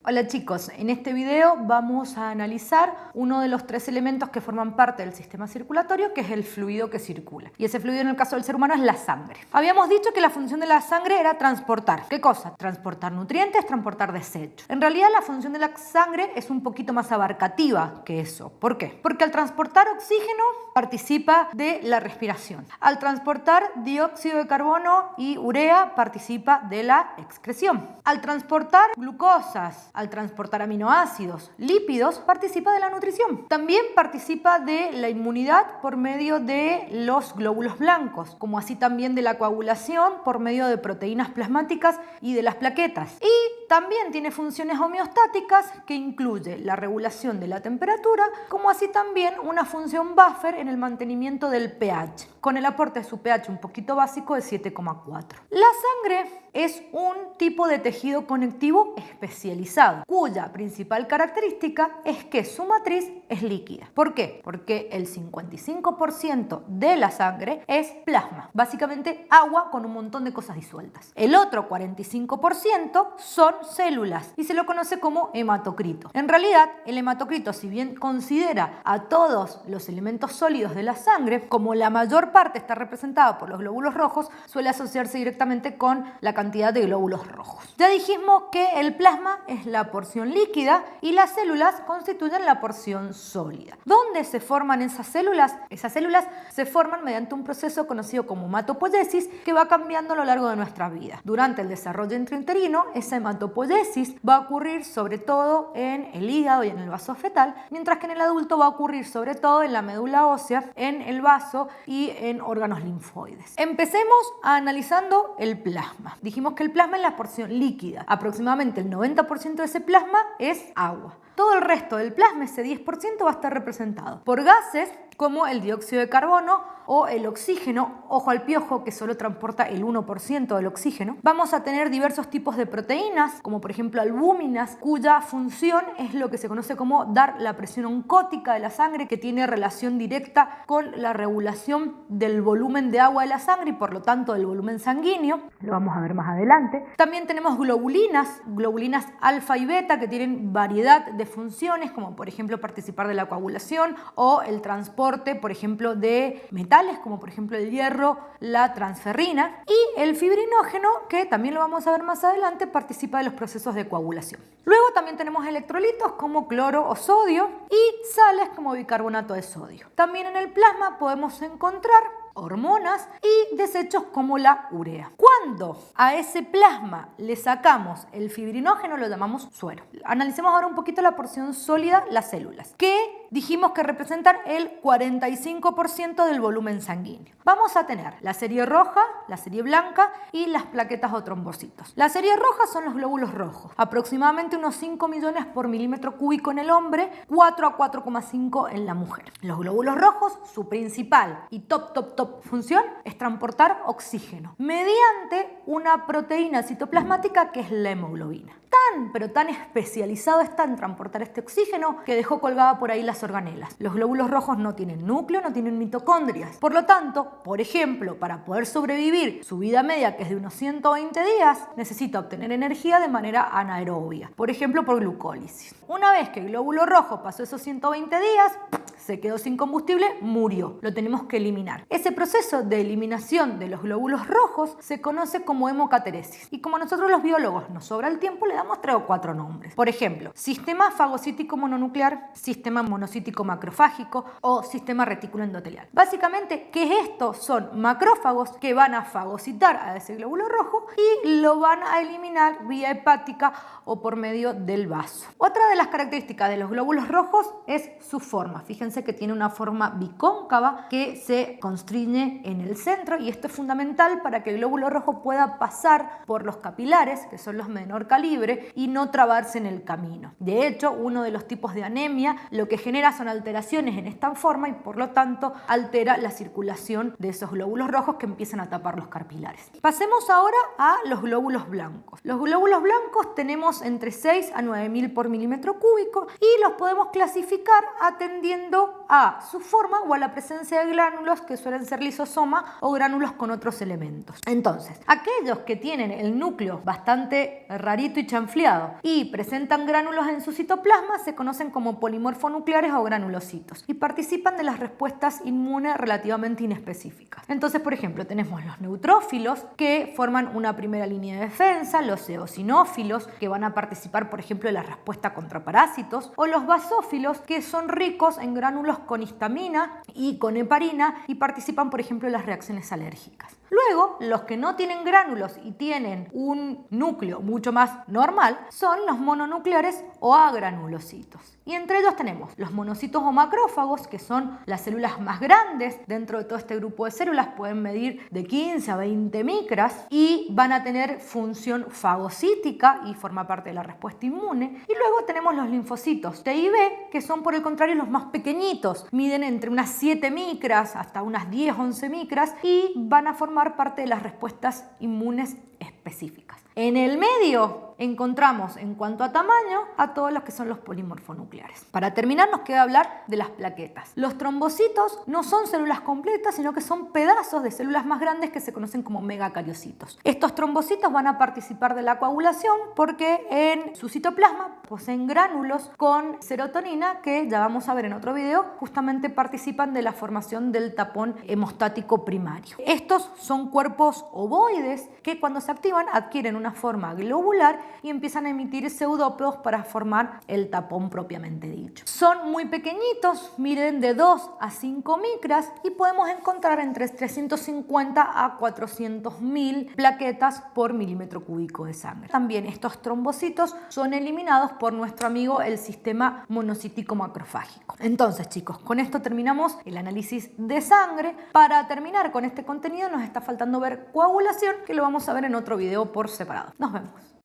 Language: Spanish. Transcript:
Hola chicos, en este video vamos a analizar uno de los tres elementos que forman parte del sistema circulatorio, que es el fluido que circula. Y ese fluido en el caso del ser humano es la sangre. Habíamos dicho que la función de la sangre era transportar. ¿Qué cosa? Transportar nutrientes, transportar desechos. En realidad la función de la sangre es un poquito más abarcativa que eso. ¿Por qué? Porque al transportar oxígeno participa de la respiración. Al transportar dióxido de carbono y urea participa de la excreción. Al transportar glucosas, al transportar aminoácidos, lípidos, participa de la nutrición. También participa de la inmunidad por medio de los glóbulos blancos, como así también de la coagulación por medio de proteínas plasmáticas y de las plaquetas. Y también tiene funciones homeostáticas que incluye la regulación de la temperatura, como así también una función buffer en el mantenimiento del pH, con el aporte de su pH un poquito básico de 7,4. La sangre es un tipo de tejido conectivo especializado, cuya principal característica es que su matriz es líquida. ¿Por qué? Porque el 55% de la sangre es plasma, básicamente agua con un montón de cosas disueltas. El otro 45% son células y se lo conoce como hematocrito. En realidad, el hematocrito, si bien considera a todos los elementos sólidos de la sangre, como la mayor parte está representada por los glóbulos rojos, suele asociarse directamente con la cantidad de glóbulos rojos. Ya dijimos que el plasma es la porción líquida y las células constituyen la porción sólida. ¿Dónde se forman esas células? Esas células se forman mediante un proceso conocido como hematopoiesis que va cambiando a lo largo de nuestra vida. Durante el desarrollo intrauterino, esa hematopoiesis va a ocurrir sobre todo en el hígado y en el vaso fetal, mientras que en el adulto va a ocurrir sobre todo en la médula ósea, en el vaso y en órganos linfoides. Empecemos analizando el plasma. Dijimos que el plasma es la porción líquida. Aproximadamente el 90% de ese plasma es agua. Todo el resto del plasma, ese 10%, va a estar representado por gases como el dióxido de carbono o el oxígeno, ojo al piojo que solo transporta el 1% del oxígeno. Vamos a tener diversos tipos de proteínas, como por ejemplo albúminas, cuya función es lo que se conoce como dar la presión oncótica de la sangre, que tiene relación directa con la regulación del volumen de agua de la sangre y por lo tanto del volumen sanguíneo. Lo vamos a ver más adelante. También tenemos globulinas alfa y beta, que tienen variedad de funciones, como por ejemplo participar de la coagulación o el transporte, por ejemplo, de metales, como por ejemplo el hierro, la transferrina, y el fibrinógeno, que también lo vamos a ver más adelante, participa de los procesos de coagulación. Luego también tenemos electrolitos como cloro o sodio y sales como bicarbonato de sodio. También en el plasma podemos encontrar hormonas y desechos como la urea. Cuando a ese plasma le sacamos el fibrinógeno, lo llamamos suero. Analicemos ahora un poquito la porción sólida, las células, que dijimos que representan el 45% del volumen sanguíneo. Vamos a tener la serie roja, la serie blanca y las plaquetas o trombocitos. La serie roja son los glóbulos rojos, aproximadamente unos 5 millones por milímetro cúbico en el hombre, 4 a 4,5 en la mujer. Los glóbulos rojos, su principal y top función es transportar oxígeno mediante una proteína citoplasmática que es la hemoglobina. Pero tan especializado está en transportar este oxígeno que dejó colgada por ahí las organelas. Los glóbulos rojos no tienen núcleo, no tienen mitocondrias. Por lo tanto, por ejemplo, para poder sobrevivir su vida media, que es de unos 120 días, necesita obtener energía de manera anaerobia, por ejemplo, por glucólisis. Una vez que el glóbulo rojo pasó esos 120 días, se quedó sin combustible, murió. Lo tenemos que eliminar. Ese proceso de eliminación de los glóbulos rojos se conoce como hemocateresis. Y como nosotros los biólogos nos sobra el tiempo, le damos 3 o 4 nombres. Por ejemplo, sistema fagocítico mononuclear, sistema monocítico macrofágico o sistema retículo endotelial. Básicamente, ¿qué es esto? Son macrófagos que van a fagocitar a ese glóbulo rojo y lo van a eliminar vía hepática o por medio del vaso. Otra de las características de los glóbulos rojos es su forma. Fíjense que tiene una forma bicóncava que se constriñe en el centro, y esto es fundamental para que el glóbulo rojo pueda pasar por los capilares, que son los menor calibre, y no trabarse en el camino. De hecho, uno de los tipos de anemia lo que genera son alteraciones en esta forma y por lo tanto altera la circulación de esos glóbulos rojos que empiezan a tapar los capilares. Pasemos ahora a los glóbulos blancos. Los glóbulos blancos tenemos entre 6 a 9.000 por milímetro cúbico y los podemos clasificar atendiendo debido a su forma o a la presencia de gránulos que suelen ser lisosoma o gránulos con otros elementos. Entonces, aquellos que tienen el núcleo bastante rarito y chanfleado y presentan gránulos en su citoplasma se conocen como polimorfonucleares o granulocitos y participan de las respuestas inmunes relativamente inespecíficas. Entonces, por ejemplo, tenemos los neutrófilos que forman una primera línea de defensa, los eosinófilos que van a participar, por ejemplo, de la respuesta contra parásitos, o los basófilos que son ricos en gránulos con histamina y con heparina y participan, por ejemplo, de las reacciones alérgicas. Luego, los que no tienen gránulos y tienen un núcleo mucho más normal son los mononucleares o agranulocitos. Y entre ellos tenemos los monocitos o macrófagos, que son las células más grandes dentro de todo este grupo de células, pueden medir de 15 a 20 micras y van a tener función fagocítica y forma parte de la respuesta inmune. Y luego tenemos los linfocitos T y B, que son por el contrario los más pequeñitos, miden entre unas 7 micras hasta unas 10-11 micras y van a formar parte de las respuestas inmunes específicas. En el medio encontramos, en cuanto a tamaño, a todos los que son los polimorfonucleares. Para terminar, nos queda hablar de las plaquetas. Los trombocitos no son células completas, sino que son pedazos de células más grandes que se conocen como megacariocitos. Estos trombocitos van a participar de la coagulación porque en su citoplasma poseen gránulos con serotonina que, ya vamos a ver en otro video, justamente participan de la formación del tapón hemostático primario. Estos son cuerpos ovoides que cuando se activan adquieren una forma globular y empiezan a emitir pseudópodos para formar el tapón propiamente dicho. Son muy pequeñitos, miden de 2 a 5 micras y podemos encontrar entre 350 a 400.000 plaquetas por milímetro cúbico de sangre. También estos trombocitos son eliminados por nuestro amigo el sistema monocítico macrofágico. Entonces, chicos, con esto terminamos el análisis de sangre. Para terminar con este contenido nos está faltando ver coagulación, que lo vamos a ver en otro video por separado. Nos vemos.